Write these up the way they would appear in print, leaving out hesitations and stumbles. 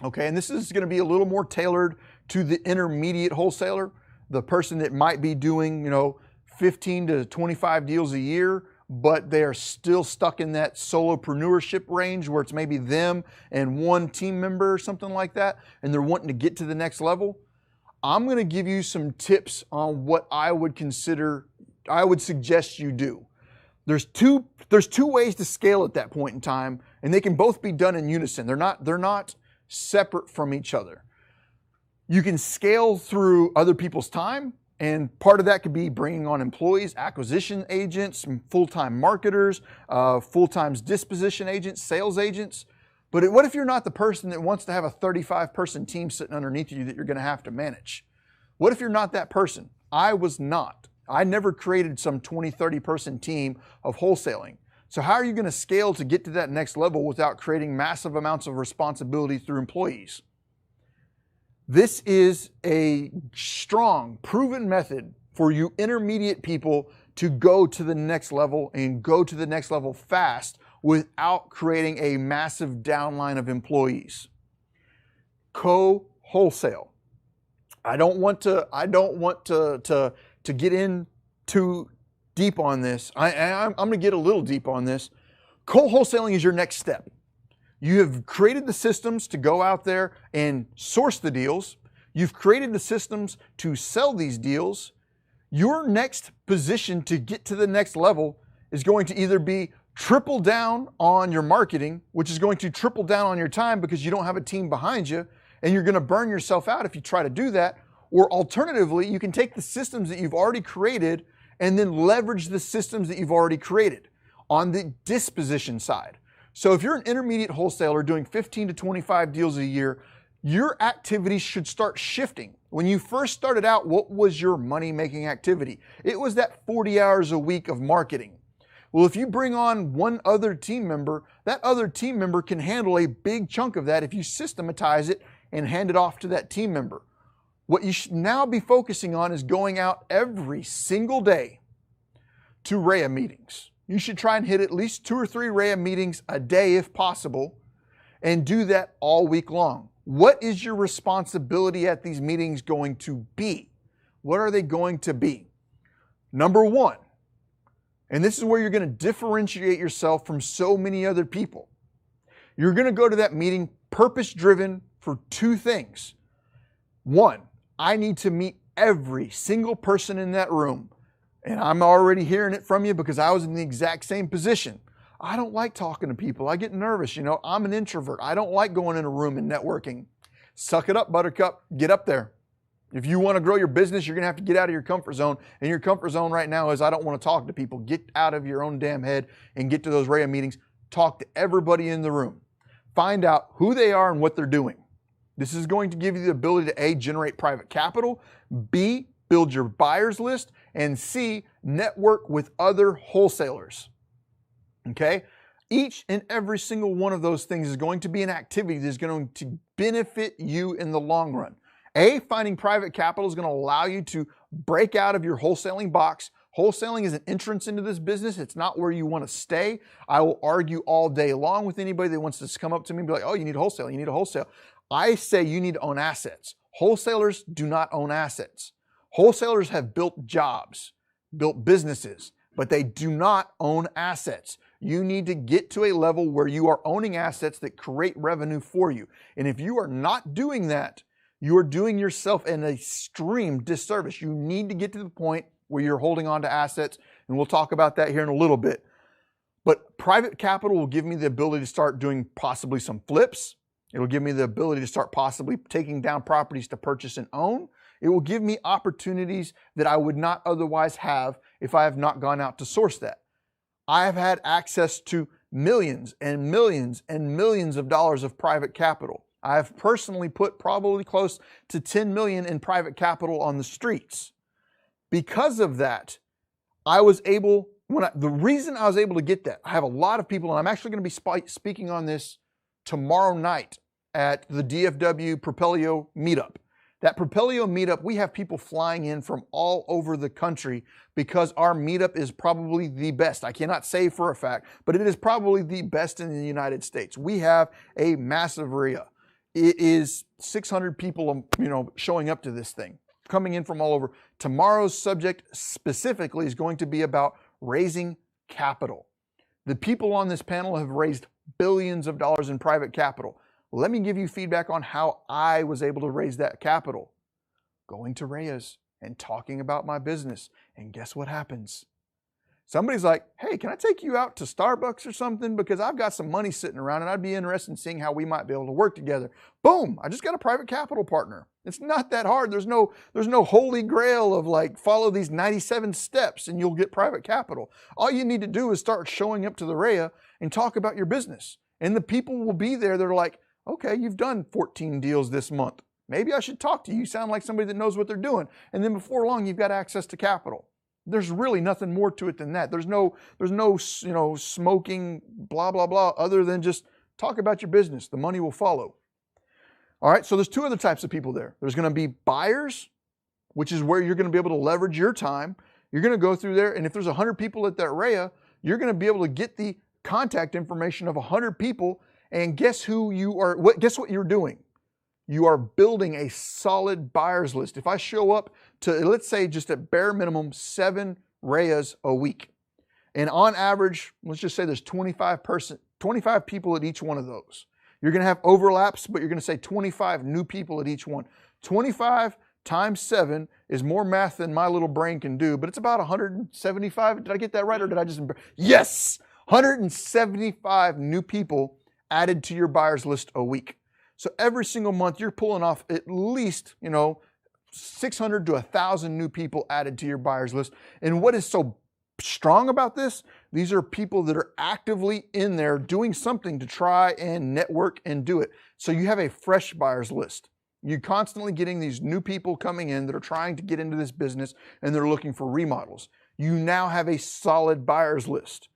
Okay, and this is going to be a little more tailored to the intermediate wholesaler, the person that might be doing, 15 to 25 deals a year, but they are still stuck in that solopreneurship range where it's maybe them and one team member or something like that, and they're wanting to get to the next level. I'm going to give you some tips on what I would suggest you do. There's two ways to scale at that point in time, and they can both be done in unison. They're not separate from each other. You can scale through other people's time, and part of that could be bringing on employees, acquisition agents, full-time marketers, full-time disposition agents, sales agents. But what if you're not the person that wants to have a 35-person team sitting underneath you that you're going to have to manage? What if you're not that person? I was not. I never created some 20, 30-person team of wholesaling. So how are you going to scale to get to that next level without creating massive amounts of responsibility through employees? This is a strong, proven method for you intermediate people to go to the next level and go to the next level fast without creating a massive downline of employees. Co-wholesale. I don't want to get in too deep on this. I'm going to get a little deep on this. Co-wholesaling is your next step. You have created the systems to go out there and source the deals. You've created the systems to sell these deals. Your next position to get to the next level is going to either be triple down on your marketing, which is going to triple down on your time because you don't have a team behind you, and you're going to burn yourself out if you try to do that. Or alternatively, you can take the systems that you've already created and then leverage the systems that you've already created on the disposition side. So if you're an intermediate wholesaler doing 15 to 25 deals a year, your activities should start shifting. When you first started out, what was your money-making activity? It was that 40 hours a week of marketing. Well, if you bring on one other team member, that other team member can handle a big chunk of that if you systematize it and hand it off to that team member. What you should now be focusing on is going out every single day to REIA meetings. You should try and hit at least 2 or 3 REIA meetings a day if possible, and do that all week long. What is your responsibility at these meetings going to be? What are they going to be? Number one, and this is where you're going to differentiate yourself from so many other people. You're going to go to that meeting purpose-driven for 2 things. One, I need to meet every single person in that room. And I'm already hearing it from you because I was in the exact same position. I don't like talking to people. I get nervous. I'm an introvert. I don't like going in a room and networking. Suck it up, buttercup. Get up there. If you want to grow your business, you're going to have to get out of your comfort zone. And your comfort zone right now is I don't want to talk to people. Get out of your own damn head and get to those REIA meetings. Talk to everybody in the room. Find out who they are and what they're doing. This is going to give you the ability to A, generate private capital, B, build your buyers list, and C, network with other wholesalers. Okay? Each and every single one of those things is going to be an activity that's going to benefit you in the long run. A, finding private capital is going to allow you to break out of your wholesaling box. Wholesaling is an entrance into this business. It's not where you want to stay. I will argue all day long with anybody that wants to come up to me and be like, oh, you need a wholesale, you need a wholesale. I say you need to own assets. Wholesalers do not own assets. Wholesalers have built jobs, built businesses, but they do not own assets. You need to get to a level where you are owning assets that create revenue for you. And if you are not doing that, you are doing yourself an extreme disservice. You need to get to the point where you're holding on to assets, and we'll talk about that here in a little bit. But private capital will give me the ability to start doing possibly some flips. It'll give me the ability to start possibly taking down properties to purchase and own. It will give me opportunities that I would not otherwise have if I have not gone out to source that. I have had access to millions and millions and millions of dollars of private capital. I have personally put probably close to 10 million in private capital on the streets. Because of that, I was able, the reason I was able to get that, I have a lot of people, and I'm actually going to be speaking on this tomorrow night at the DFW Propelio meetup. That Propelio meetup, we have people flying in from all over the country because our meetup is probably the best. I cannot say for a fact, but it is probably the best in the United States. We have a massive REIA. it is 600 people, showing up to this thing, coming in from all over. Tomorrow's subject specifically is going to be about raising capital. The people on this panel have raised billions of dollars in private capital. Let me give you feedback on how I was able to raise that capital. Going to Reyes and talking about my business. And guess what happens? Somebody's like, hey, can I take you out to Starbucks or something? Because I've got some money sitting around and I'd be interested in seeing how we might be able to work together. Boom, I just got a private capital partner. It's not that hard. There's no holy grail of like, follow these 97 steps and you'll get private capital. All you need to do is start showing up to the REIA and talk about your business. And the people will be there. They're like, okay, you've done 14 deals this month. Maybe I should talk to you. You sound like somebody that knows what they're doing. And then before long, you've got access to capital. There's really nothing more to it than that. There's no smoking, blah, blah, blah, other than just talk about your business. The money will follow. All right, so there's two other types of people there. There's going to be buyers, which is where you're going to be able to leverage your time. You're going to go through there, and if there's 100 people at that REIA, you're going to be able to get the contact information of 100 people, and guess who you are? Guess what you're doing? You are building a solid buyers list. If I show up to, let's say, just at bare minimum, 7 REIAs a week, and on average, let's just say there's 25 people at each one of those. You're going to have overlaps, but you're going to say 25 new people at each one. 25 times 7 is more math than my little brain can do, but it's about 175. Did I get that right, or did I just? Yes, 175 new people added to your buyers list a week. So every single month, you're pulling off at least, 600 to 1,000 new people added to your buyers list. And what is so strong about this? These are people that are actively in there doing something to try and network and do it. So you have a fresh buyers list. You're constantly getting these new people coming in that are trying to get into this business and they're looking for remodels. You now have a solid buyers list.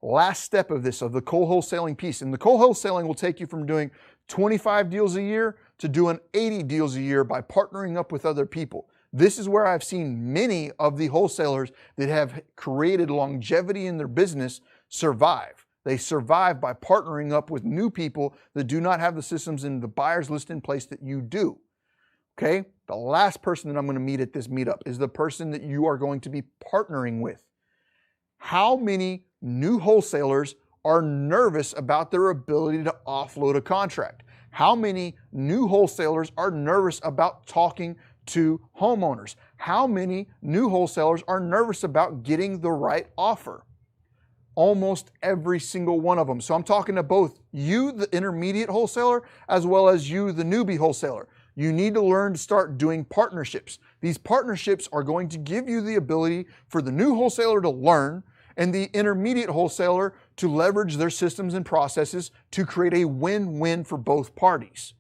Last step of this, of the co-wholesaling piece. And the co-wholesaling will take you from doing 25 deals a year to doing 80 deals a year by partnering up with other people. This is where I've seen many of the wholesalers that have created longevity in their business survive. They survive by partnering up with new people that do not have the systems and the buyers list in place that you do. Okay? The last person that I'm going to meet at this meetup is the person that you are going to be partnering with. How many new wholesalers are nervous about their ability to offload a contract? How many new wholesalers are nervous about talking to homeowners? How many new wholesalers are nervous about getting the right offer? Almost every single one of them. So I'm talking to both you, the intermediate wholesaler, as well as you, the newbie wholesaler. You need to learn to start doing partnerships. These partnerships are going to give you the ability for the new wholesaler to learn and the intermediate wholesaler to leverage their systems and processes to create a win-win for both parties.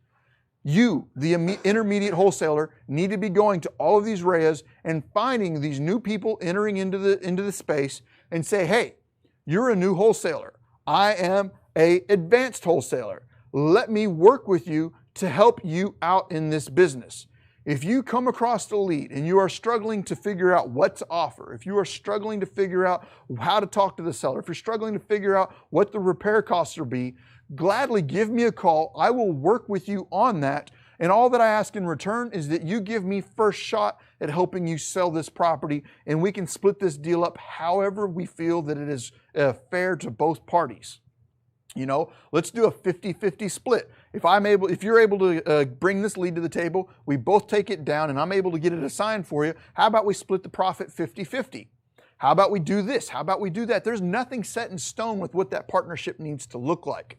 You, the intermediate wholesaler, need to be going to all of these REIAs and finding these new people entering into the space and say, hey, you're a new wholesaler. I am an advanced wholesaler. Let me work with you to help you out in this business. If you come across the lead and you are struggling to figure out what to offer, if you are struggling to figure out how to talk to the seller, if you're struggling to figure out what the repair costs will be, gladly give me a call. I will work with you on that. And all that I ask in return is that you give me first shot at helping you sell this property, and we can split this deal up however we feel that it is fair to both parties. Let's do a 50-50 split. If you're able to bring this lead to the table, we both take it down and I'm able to get it assigned for you. How about we split the profit 50-50? How about we do this? How about we do that? There's nothing set in stone with what that partnership needs to look like.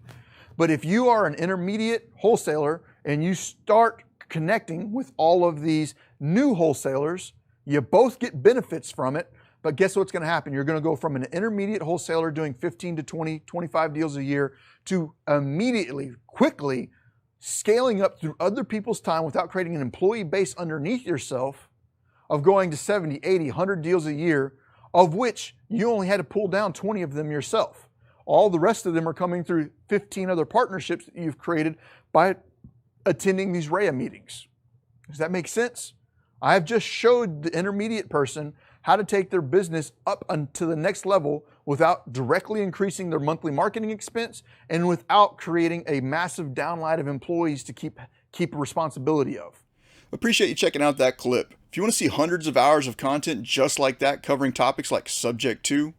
But if you are an intermediate wholesaler and you start connecting with all of these new wholesalers, you both get benefits from it. But guess what's going to happen? You're going to go from an intermediate wholesaler doing 15 to 20, 25 deals a year to immediately, quickly scaling up through other people's time without creating an employee base underneath yourself of going to 70, 80, 100 deals a year, of which you only had to pull down 20 of them yourself. All the rest of them are coming through 15 other partnerships that you've created by attending these REIA meetings. Does that make sense? I've just showed the intermediate person how to take their business up to the next level without directly increasing their monthly marketing expense and without creating a massive downline of employees to keep responsibility of. Appreciate you checking out that clip. If you want to see hundreds of hours of content just like that, covering topics like subject to,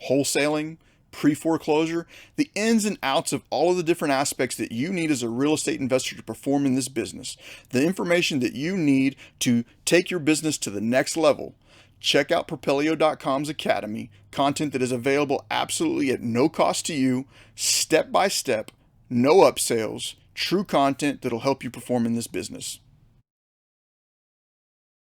wholesaling, pre-foreclosure, the ins and outs of all of the different aspects that you need as a real estate investor to perform in this business, the information that you need to take your business to the next level, check out Propelio.com's Academy, content that is available absolutely at no cost to you, step by step, no upsells, true content that'll help you perform in this business.